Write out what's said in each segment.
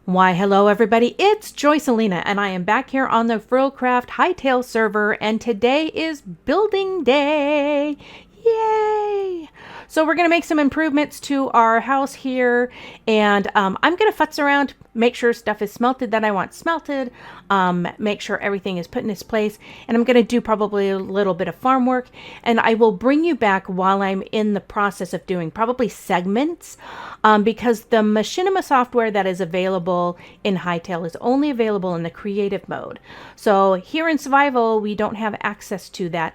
Why, hello everybody, it's Joycelina, and I am back here on the FrilCraft Hytale server, and today is building day! Yay! So we're going to make some improvements to our house here, and I'm going to futz around, make sure stuff is smelted that I want smelted, make sure everything is put in its place, and I'm going to do probably a little bit of farm work, and I will bring you back while I'm in the process of doing probably segments, because the machinima software that is available in Hytale is only available in the creative mode. So here in survival, we don't have access to that,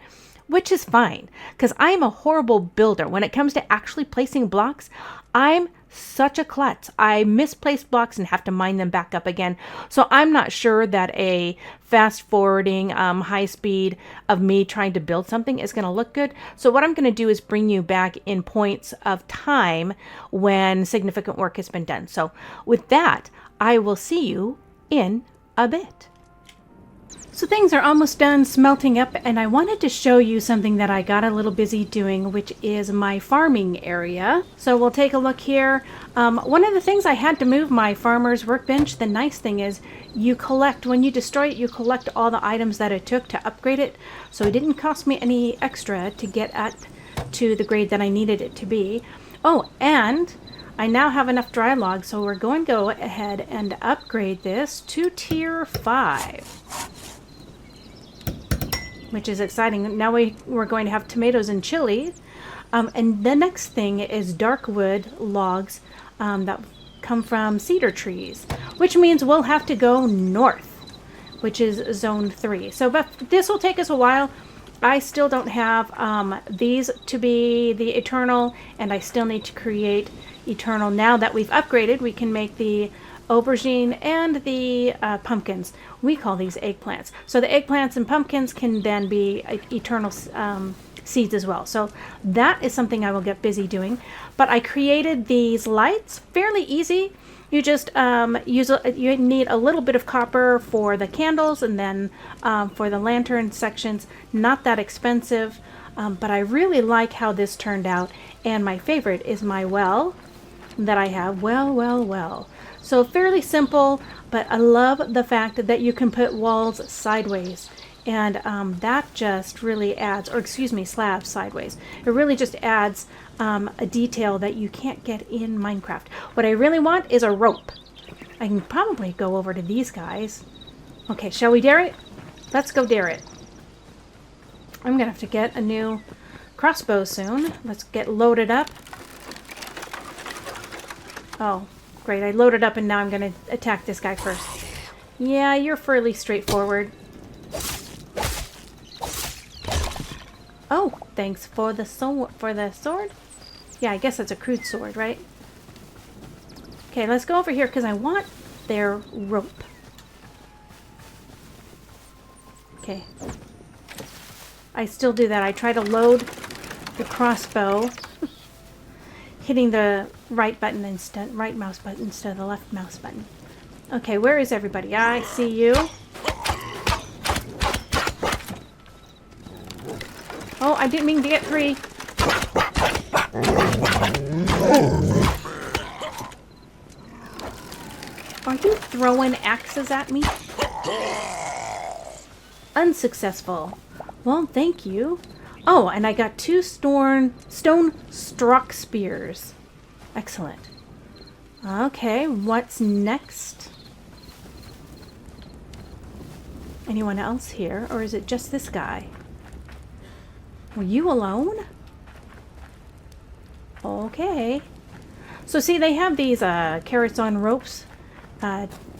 which is fine, because I'm a horrible builder. When it comes to actually placing blocks, I'm such a klutz. I misplace blocks and have to mine them back up again. So I'm not sure that a fast forwarding high speed of me trying to build something is going to look good. So what I'm going to do is bring you back in points of time when significant work has been done. So with that, I will see you in a bit. So things are almost done smelting up, and I wanted to show you something that I got a little busy doing, which is my farming area. So we'll take a look here. One of the things I had to move my farmer's workbench. The nice thing is you collect, when you destroy it, you collect all the items that it took to upgrade it. So it didn't cost me any extra to get up to the grade that I needed it to be. Oh, and I now have enough dry logs, so we're going to go ahead and upgrade this to tier 5. Which is exciting. Now we're going to have tomatoes and chili. And the next thing is dark wood logs that come from cedar trees, which means we'll have to go north, which is zone 3. So but this will take us a while. I still don't have these to be the eternal, and I still need to create eternal. Now that we've upgraded, we can make the aubergine and the pumpkins. We call these eggplants. So the eggplants and pumpkins can then be eternal seeds as well. So that is something I will get busy doing. But I created these lights fairly easy. You just you need a little bit of copper for the candles, and then for the lantern sections, not that expensive. But I really like how this turned out. And my favorite is my well that I have. Well. So fairly simple, but I love the fact that you can put walls sideways, and that just really adds, or excuse me, slabs sideways. It really just adds a detail that you can't get in Minecraft. What I really want is a rope. I can probably go over to these guys. Okay, shall we dare it? Let's go dare it. I'm gonna have to get a new crossbow soon. Let's get loaded up. Oh. Great, I loaded up and now I'm going to attack this guy first. Yeah, you're fairly straightforward. Oh, thanks for the sword. Yeah, I guess that's a crude sword, right? Okay, let's go over here because I want their rope. Okay. I still do that. I try to load the crossbow. Hitting the right mouse button instead of the left mouse button. Okay, where is everybody? I see you. Oh, I didn't mean to get 3. Are you throwing axes at me? Unsuccessful. Well, thank you. Oh, and I got 2 stone struck spears. Excellent. Okay, what's next? Anyone else here, or is it just this guy? Were you alone? Okay. So see, they have these carrots on ropes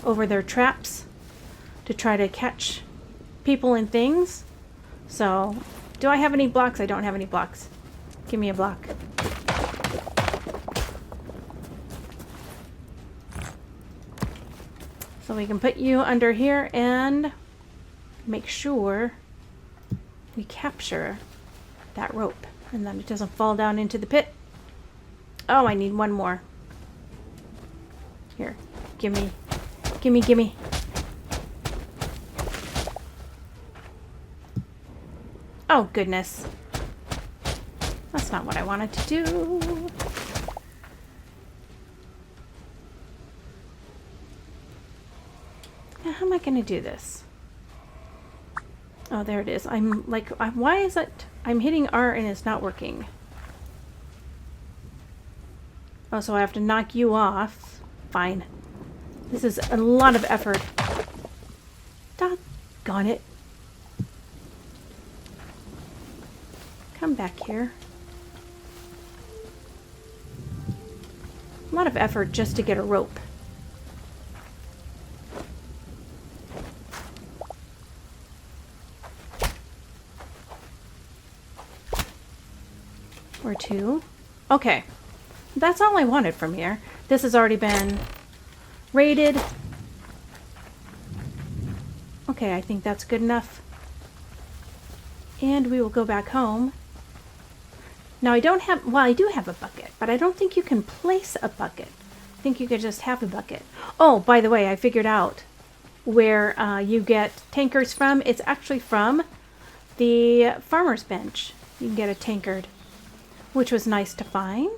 over their traps to try to catch people and things. So do I have any blocks? I don't have any blocks. Give me a block. So we can put you under here and make sure we capture that rope and then it doesn't fall down into the pit. Oh, I need one more. Here, gimme. Oh, goodness. That's not what I wanted to do. how am I going to do this? Oh, there it is. I'm like, why is it? I'm hitting R and it's not working. Oh, so I have to knock you off. Fine. This is a lot of effort. Doggone it. Come back here. A lot of effort just to get a rope. Or two. Okay. That's all I wanted from here. This has already been raided. Okay, I think that's good enough. And we will go back home. Now I don't have, well, I do have a bucket, but I don't think you can place a bucket. I think you could just have a bucket. Oh, by the way, I figured out where you get tankers from. It's actually from the farmer's bench. You can get a tankard, which was nice to find.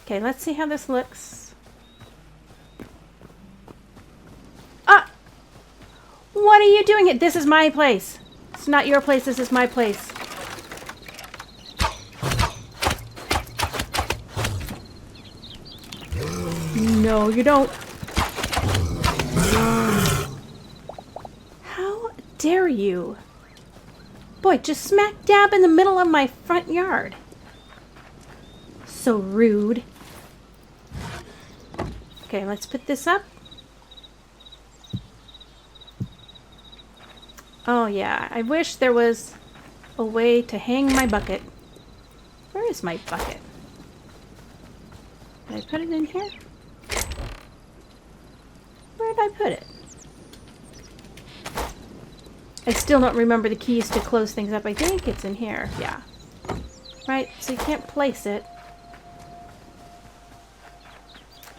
Okay, let's see how this looks. Ah! What are you doing? This is my place. It's not your place, this is my place. No, you don't. How dare you? Boy, just smack dab in the middle of my front yard. So rude. Okay, let's put this up. Oh yeah, I wish there was a way to hang my bucket. Where is my bucket? Did I put it in here? Where did I put it? I still don't remember the keys to close things up. I think it's in here. Yeah. Right, so you can't place it.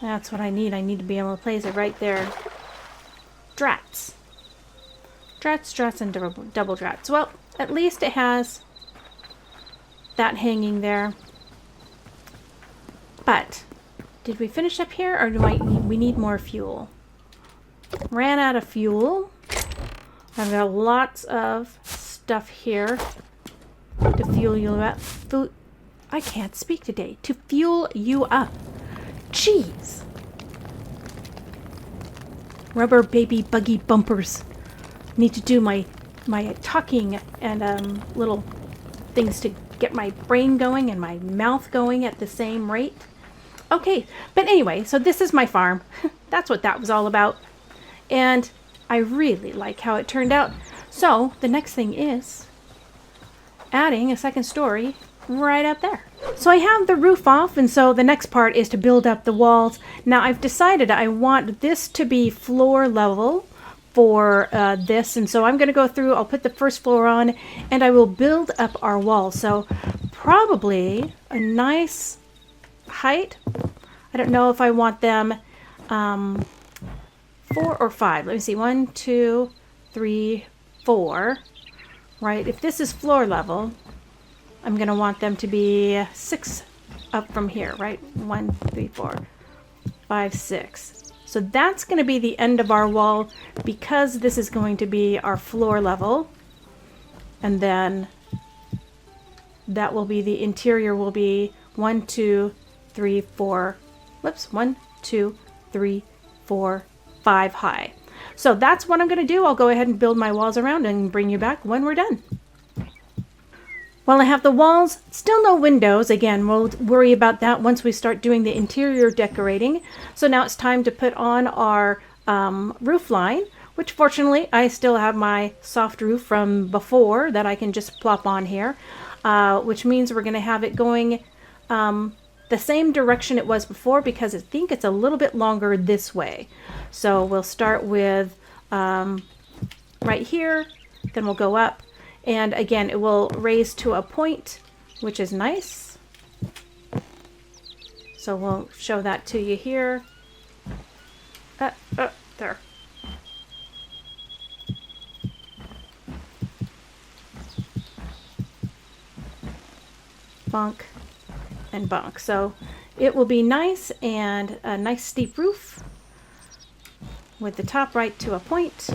That's what I need. I need to be able to place it right there. Drats. Drats, and double drats. Well, at least it has that hanging there. But, did we finish up here, or do we need more fuel? Ran out of fuel. I've got lots of stuff here to fuel you up. I can't speak today. To fuel you up. Jeez. Rubber baby buggy bumpers. Need to do my talking and little things to get my brain going and my mouth going at the same rate. Okay, but anyway, so this is my farm. That's what that was all about. And I really like how it turned out. So the next thing is adding a second story right up there. So I have the roof off, and so the next part is to build up the walls. Now I've decided I want this to be floor level for this, and so I'm going to go through, I'll put the first floor on, and I will build up our walls. So probably a nice height. I don't know if I want them 4 or 5. Let me see, 1, 2, 3, 4. Right, if this is floor level, I'm going to want them to be 6 up from here, right? 1, 3, 4, 5, 6. So that's going to be the end of our wall, because this is going to be our floor level. And then that will be, the interior will be 1, 2, 3, 4, whoops, 1, 2, 3, 4, 5 high. So that's what I'm going to do. I'll go ahead and build my walls around and bring you back when we're done. Well, I have the walls, still no windows. Again, we'll worry about that once we start doing the interior decorating. So now it's time to put on our roof line, which fortunately I still have my soft roof from before that I can just plop on here, which means we're going to have it going the same direction it was before, because I think it's a little bit longer this way. So we'll start with right here, then we'll go up. And again, it will raise to a point, which is nice. So we'll show that to you here. There. Bonk and bonk. So it will be nice, and a nice steep roof. with the top right to a point.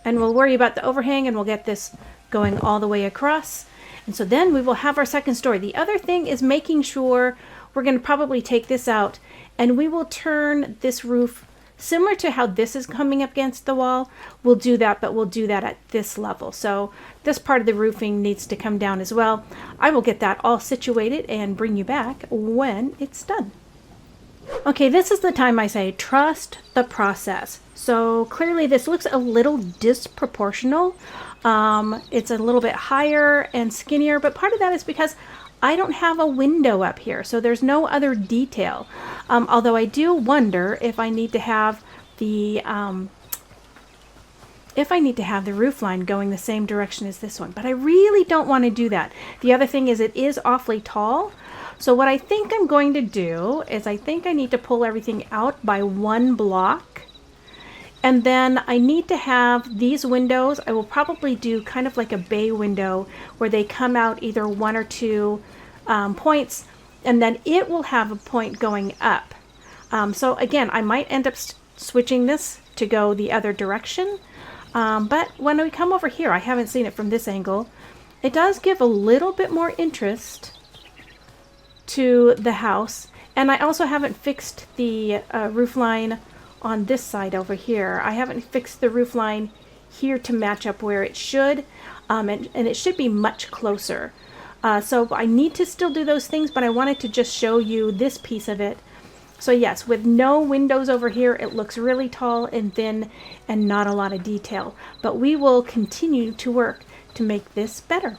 And we'll worry about the overhang and we'll get this going all the way across. And so then we will have our second story. The other thing is making sure we're going to probably take this out and we will turn this roof similar to how this is coming up against the wall. We'll do that, but we'll do that at this level. So this part of the roofing needs to come down as well. I will get that all situated and bring you back when it's done. Okay, this is the time I say trust the process. So clearly this looks a little disproportional. It's a little bit higher and skinnier, but part of that is because I don't have a window up here, so there's no other detail. Although I do wonder if I need to have the roof line going the same direction as this one, but I really don't want to do that. The other thing is it is awfully tall. So what I think I'm going to do is I think I need to pull everything out by 1 block. And then I need to have these windows. I will probably do kind of like a bay window where they come out either 1 or 2 points, and then it will have a point going up. So again, I might end up switching this to go the other direction. But when we come over here, I haven't seen it from this angle. It does give a little bit more interest to the house. And I also haven't fixed the roof line on this side over here. I haven't fixed the roof line here to match up where it should, and it should be much closer. So I need to still do those things, but I wanted to just show you this piece of it. So yes, with no windows over here, it looks really tall and thin and not a lot of detail, but we will continue to work to make this better.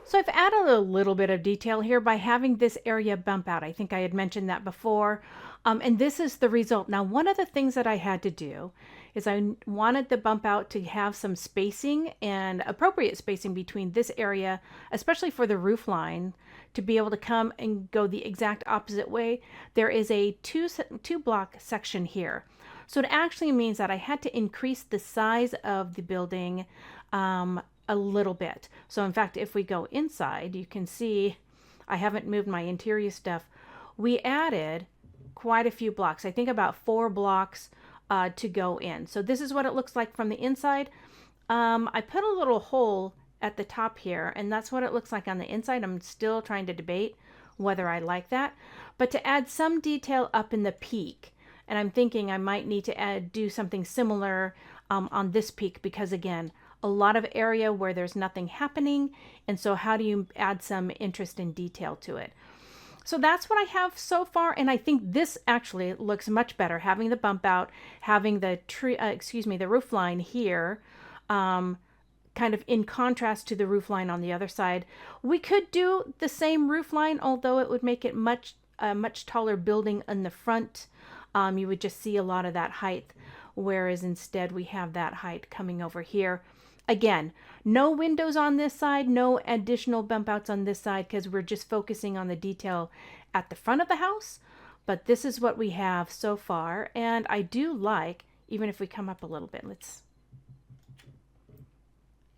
So I've added a little bit of detail here by having this area bump out. I think I had mentioned that before. And this is the result. Now, one of the things that I had to do is I wanted the bump out to have some spacing and appropriate spacing between this area, especially for the roof line, to be able to come and go the exact opposite way. There is a two block section here. So it actually means that I had to increase the size of the building a little bit. So in fact, if we go inside, you can see I haven't moved my interior stuff. We added quite a few blocks. I think about 4 blocks to go in. So this is what it looks like from the inside. I put a little hole at the top here, and that's what it looks like on the inside. I'm still trying to debate whether I like that, but to add some detail up in the peak. And I'm thinking I might need to do something similar on this peak, because again, a lot of area where there's nothing happening. And so how do you add some interest and detail to it? So that's what I have so far, and I think this actually looks much better, having the bump out, having the the roof line here, kind of in contrast to the roof line on the other side. We could do the same roof line, although it would make it much taller building in the front. You would just see a lot of that height, whereas instead we have that height coming over here. Again, no windows on this side, no additional bump outs on this side, because we're just focusing on the detail at the front of the house. But this is what we have so far. And I do like, even if we come up a little bit,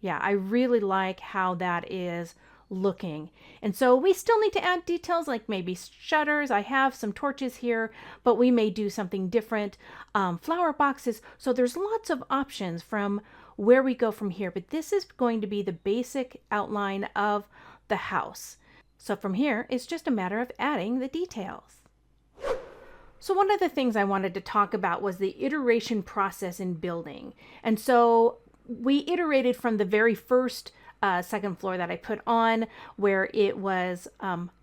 yeah, I really like how that is looking. And so we still need to add details like maybe shutters. I have some torches here, but we may do something different. Flower boxes. So there's lots of options from where we go from here, but this is going to be the basic outline of the house. So from here, it's just a matter of adding the details. So one of the things I wanted to talk about was the iteration process in building. And so we iterated from the very first second floor that I put on, where it was,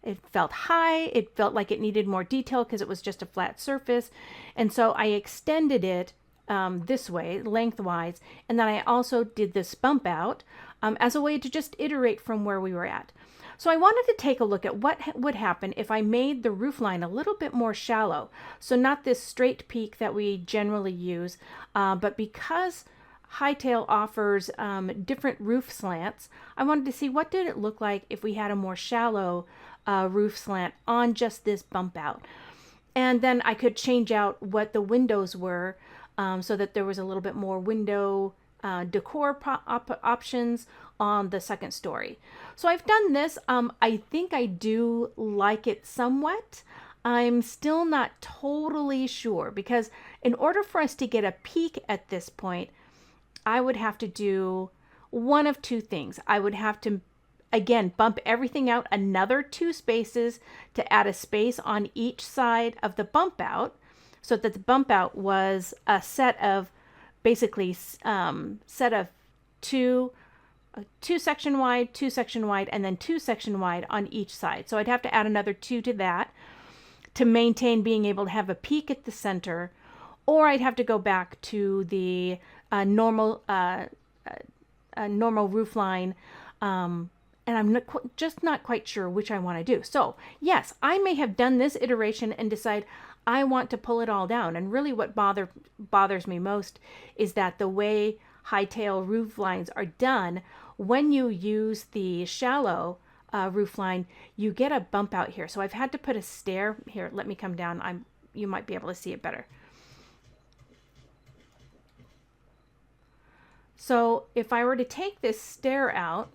it felt high, it felt like it needed more detail because it was just a flat surface. And so I extended it this way, lengthwise, and then I also did this bump out as a way to just iterate from where we were at. So I wanted to take a look at what would happen if I made the roof line a little bit more shallow. So not this straight peak that we generally use, but because Hytale offers different roof slants, I wanted to see what did it look like if we had a more shallow roof slant on just this bump out. And then I could change out what the windows were, so that there was a little bit more window decor options on the second story. So I've done this. I think I do like it somewhat. I'm still not totally sure because in order for us to get a peak at this point, I would have to do one of two things. I would have to, again, bump everything out another 2 spaces to add a space on each side of the bump out so that the bump out was a set of basically set of two 2 section wide, 2 section wide, and then 2 section wide on each side. So I'd have to add another 2 to that to maintain being able to have a peak at the center, or I'd have to go back to the normal roof line, and I'm just not quite sure which I want to do. So yes, I may have done this iteration and decide I want to pull it all down. And really what bothers me most is that the way Hytale roof lines are done, when you use the shallow roof line, you get a bump out here. So I've had to put a stair here. Let me come down. You might be able to see it better. So if I were to take this stair out,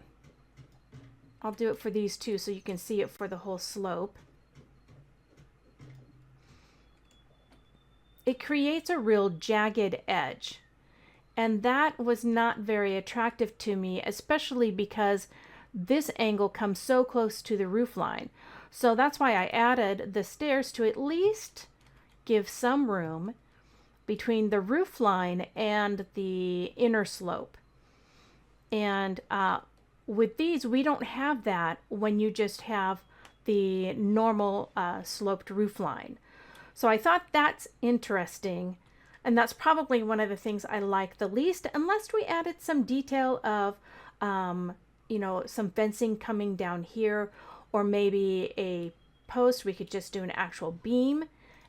I'll do it for these two so you can see it for the whole slope. It creates a real jagged edge. And that was not very attractive to me, especially because this angle comes so close to the roof line. So that's why I added the stairs to at least give some room between the roof line and the inner slope. And with these, we don't have that when you just have the normal sloped roof line. So I thought that's interesting. And that's probably one of the things I like the least, unless we added some detail of, some fencing coming down here, or maybe a post. We could just do an actual beam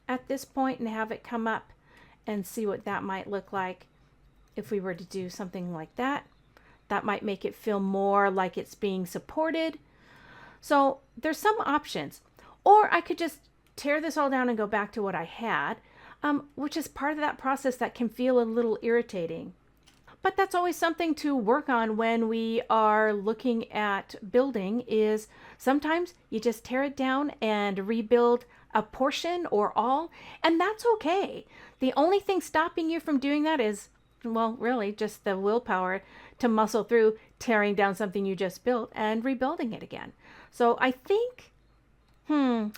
at this point and have it come up and see what that might look like if we were to do something like that. That might make it feel more like it's being supported. So there's some options. Or I could just tear this all down and go back to what I had, which is part of that process that can feel a little irritating. But that's always something to work on when we are looking at building, is sometimes you just tear it down and rebuild a portion or all, and that's okay. The only thing stopping you from doing that is, well, really just the willpower to muscle through tearing down something you just built and rebuilding it again. So I think I'm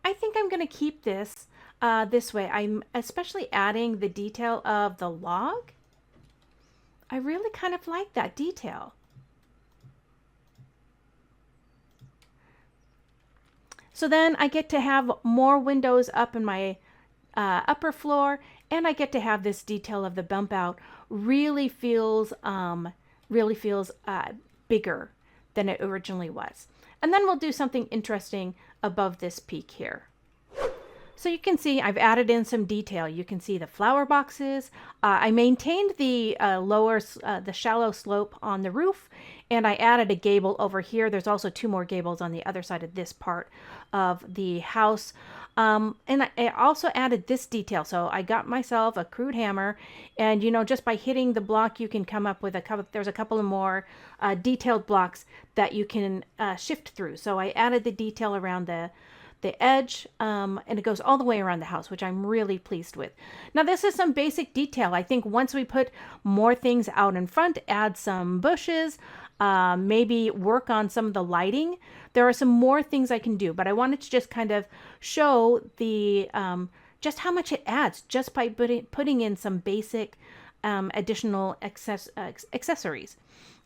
going to keep this this way. I'm especially adding the detail of the log. I really kind of like that detail. So then I get to have more windows up in my upper floor, and I get to have this detail of the bump out. Really feels bigger than it originally was. And then we'll do something interesting above this peak here. So you can see I've added in some detail. You can see the flower boxes. I maintained the the shallow slope on the roof, and I added a gable over here. There's also 2 more gables on the other side of this part of the house. And I also added this detail. So I got myself a crude hammer, and just by hitting the block, you can come up with there's a couple of more detailed blocks that you can shift through. So I added the detail around the edge, and it goes all the way around the house, which I'm really pleased with. Now this is some basic detail. I think once we put more things out in front, add some bushes, maybe work on some of the lighting, there are some more things I can do, but I wanted to just kind of show the just how much it adds just by putting in some basic additional accessories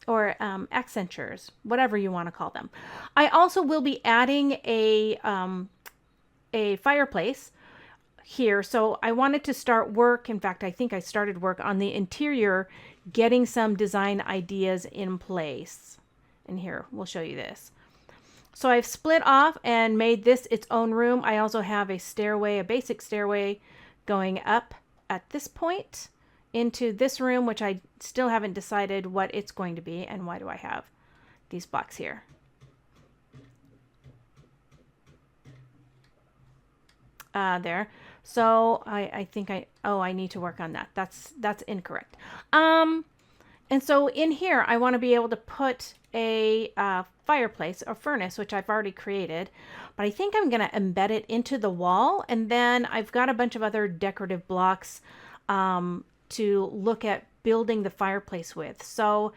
or accentures, whatever you want to call them. I also will be adding a fireplace here. So I wanted to start work. In fact, I think I started work on the interior, getting some design ideas in place. And here, we'll show you this. So I've split off and made this its own room. I also have a stairway, a basic stairway going up at this point into this room, which I still haven't decided what it's going to be. And why do I have these blocks here? There. So I think I need to work on that. That's incorrect. And so in here, I want to be able to put a fireplace or furnace, which I've already created, but I think I'm going to embed it into the wall. And then I've got a bunch of other decorative blocks to look at building the fireplace with. So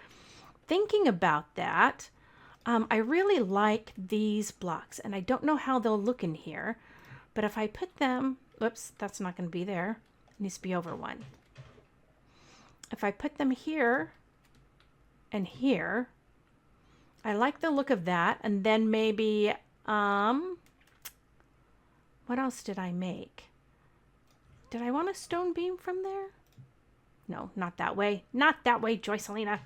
thinking about that, I really like these blocks, and I don't know how they'll look in here, but if I put them, whoops, that's not going to be there. It needs to be over one. If I put them here and here, I like the look of that. And then maybe, what else did I make? Did I want a stone beam from there? No, not that way. Not that way, Joycelina.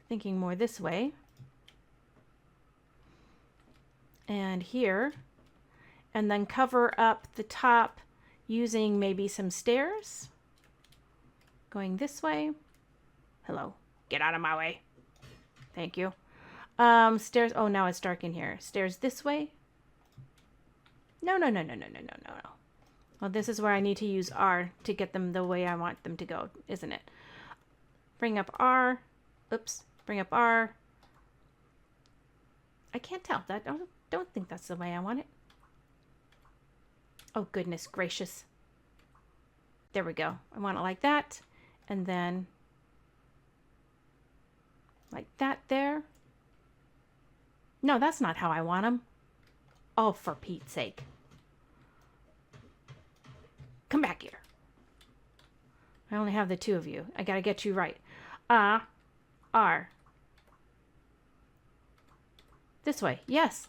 Thinking more this way. And here. And then cover up the top using maybe some stairs. Going this way. Hello. Get out of my way. Thank you. Stairs. Oh, now it's dark in here. Stairs this way. No. Well, this is where I need to use R to get them the way I want them to go, isn't it? Bring up R. Oops. Bring up R. I can't tell. I don't think that's the way I want it. Oh, goodness gracious. There we go. I want it like that. And then like that there. No, that's not how I want them. Oh, for Pete's sake. Come back here. I only have the two of you. I gotta get you right. R. This way. Yes.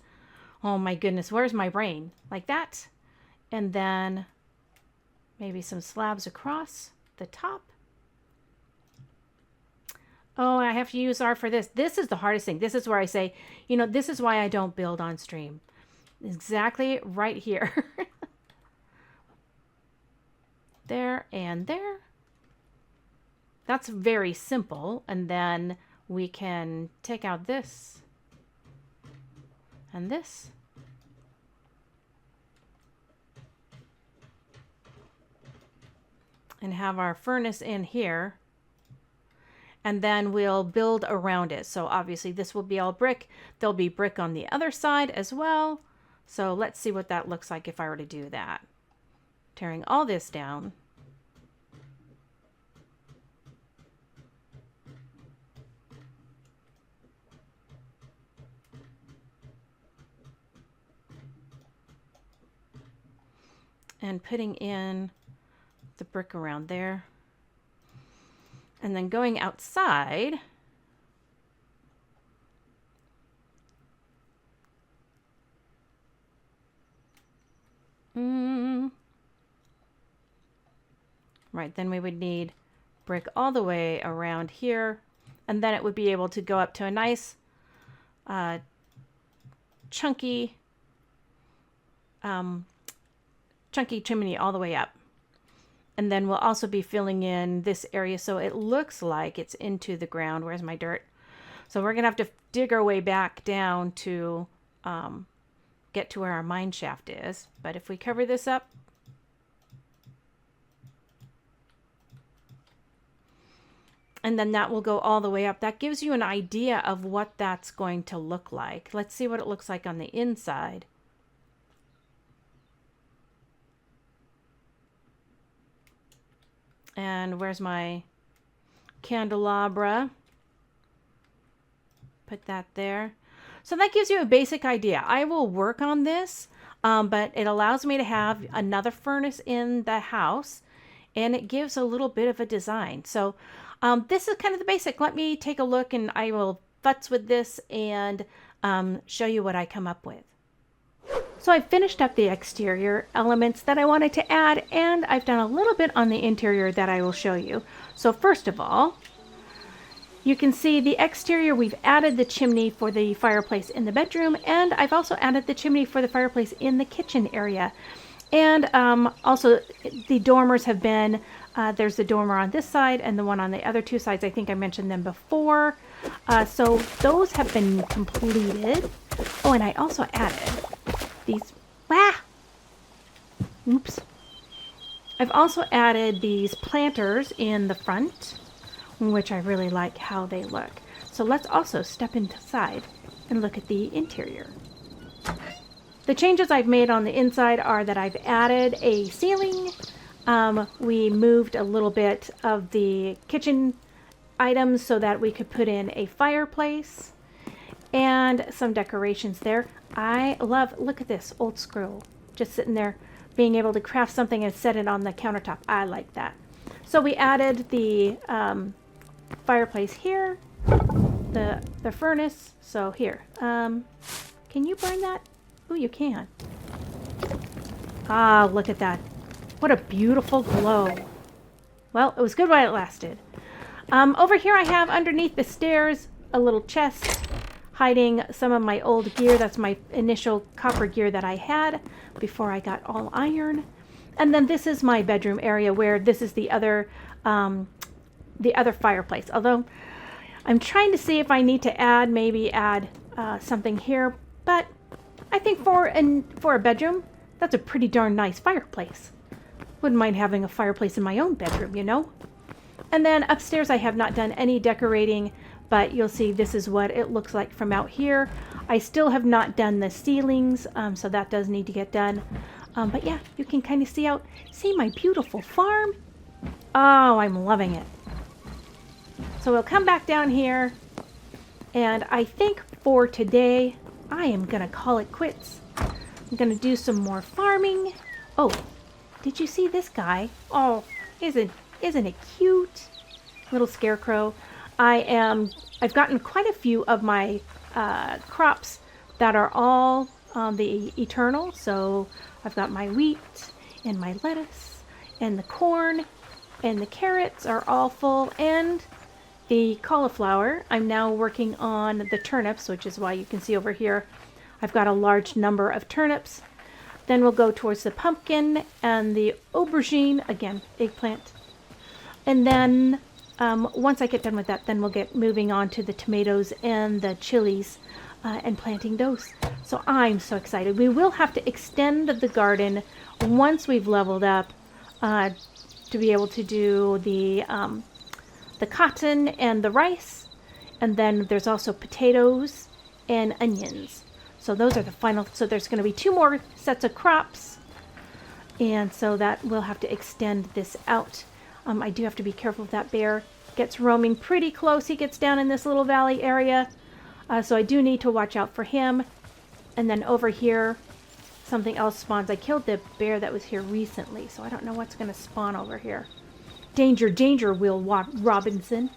Oh my goodness. Where's my brain? Like that. And then maybe some slabs across the top. Oh, I have to use R for this. This is the hardest thing. This is where I say, you know, this is why I don't build on stream. Exactly right here. There and there. That's very simple. And then we can take out this and this. And have our furnace in here. And then we'll build around it. So obviously this will be all brick. There'll be brick on the other side as well. So let's see what that looks like if I were to do that. Tearing all this down. And putting in the brick around there. And then going outside. Right, then we would need brick all the way around here. And then it would be able to go up to a nice chunky chimney all the way up. And then we'll also be filling in this area so it looks like it's into the ground. Where's my dirt? So we're going to have to dig our way back down to get to where our mine shaft is. But if we cover this up, and then that will go all the way up. That gives you an idea of what that's going to look like. Let's see what it looks like on the inside. And where's my candelabra? Put that there. So that gives you a basic idea. I will work on this, but it allows me to have another furnace in the house, and it gives a little bit of a design. So this is kind of the basic. Let me take a look, and I will futz with this and show you what I come up with. So I've finished up the exterior elements that I wanted to add, and I've done a little bit on the interior that I will show you. So first of all, you can see the exterior. We've added the chimney for the fireplace in the bedroom, and I've also added the chimney for the fireplace in the kitchen area. And also the dormers have been, there's the dormer on this side and the one on the other two sides. I think I mentioned them before. So those have been completed. Oh, and I also added these, oops. I've also added these planters in the front. which I really like how they look. So let's also step inside and look at the interior. The changes I've made on the inside are that I've added a ceiling. We moved a little bit of the kitchen items so that we could put in a fireplace and some decorations there. I love, look at this old scroll just sitting there, being able to craft something and set it on the countertop. I like that. So we added the fireplace here, the furnace. So here, can you burn that? Oh, you can. Ah, look at that. What a beautiful glow. Well, it was good while it lasted. Over here I have underneath the stairs a little chest hiding some of my old gear. That's my initial copper gear that I had before I got all iron. And then this is my bedroom area where this is the other fireplace. Although I'm trying to see if I need to add something here, but I think for a bedroom, that's a pretty darn nice fireplace. Wouldn't mind having a fireplace in my own bedroom, you know? And then upstairs I have not done any decorating, but you'll see this is what it looks like from out here. I still have not done the ceilings, so that does need to get done. But yeah, you can kind of see my beautiful farm. Oh, I'm loving it. So we'll come back down here, and I think for today, I am gonna call it quits. I'm gonna do some more farming. Oh, did you see this guy? Oh, isn't it cute? Little scarecrow. I've gotten quite a few of my crops that are all the eternal. So I've got my wheat and my lettuce and the corn and the carrots are all full, and the cauliflower. I'm now working on the turnips, which is why you can see over here I've got a large number of turnips. Then we'll go towards the pumpkin and the aubergine, again, eggplant. And then once I get done with that, then we'll get moving on to the tomatoes and the chilies and planting those. So I'm so excited. We will have to extend the garden once we've leveled up to be able to do the cotton and the rice. And then there's also potatoes and onions. So those are the final. So there's going to be 2 more sets of crops. And so that we'll have to extend this out. I do have to be careful if that bear gets roaming pretty close. He gets down in this little valley area. So I do need to watch out for him. And then over here, something else spawns. I killed the bear that was here recently, so I don't know what's going to spawn over here. Danger, danger, Will Robinson.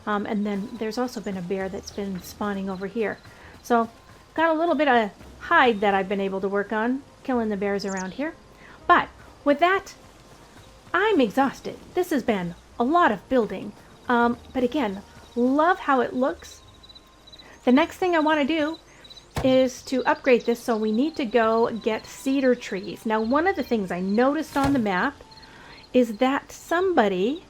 And then there's also been a bear that's been spawning over here. So got a little bit of hide that I've been able to work on, killing the bears around here. But with that, I'm exhausted. This has been a lot of building. But again, love how it looks. The next thing I want to do is to upgrade this, so we need to go get cedar trees. Now, one of the things I noticed on the map is that somebody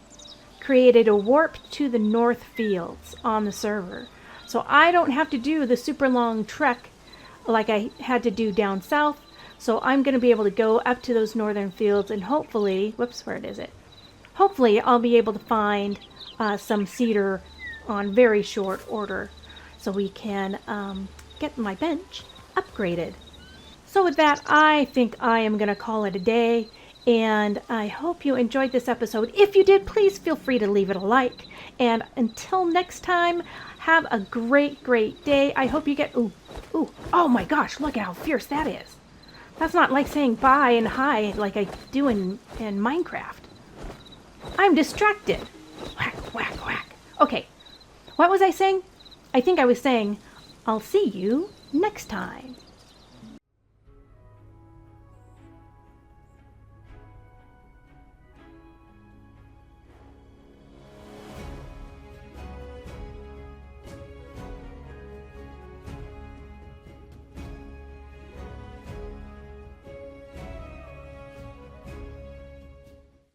created a warp to the north fields on the server. So I don't have to do the super long trek like I had to do down south. So I'm going to be able to go up to those northern fields and hopefully, whoops, where is it? Hopefully I'll be able to find some cedar on very short order so we can get my bench upgraded. So with that, I think I am going to call it a day. And I hope you enjoyed this episode. If you did, please feel free to leave it a like. And until next time, have a great, great day. I hope you get... Ooh, oh my gosh, look at how fierce that is. That's not like saying bye and hi like I do in Minecraft. I'm distracted. Whack, whack, whack. Okay, what was I saying? I think I was saying, I'll see you next time.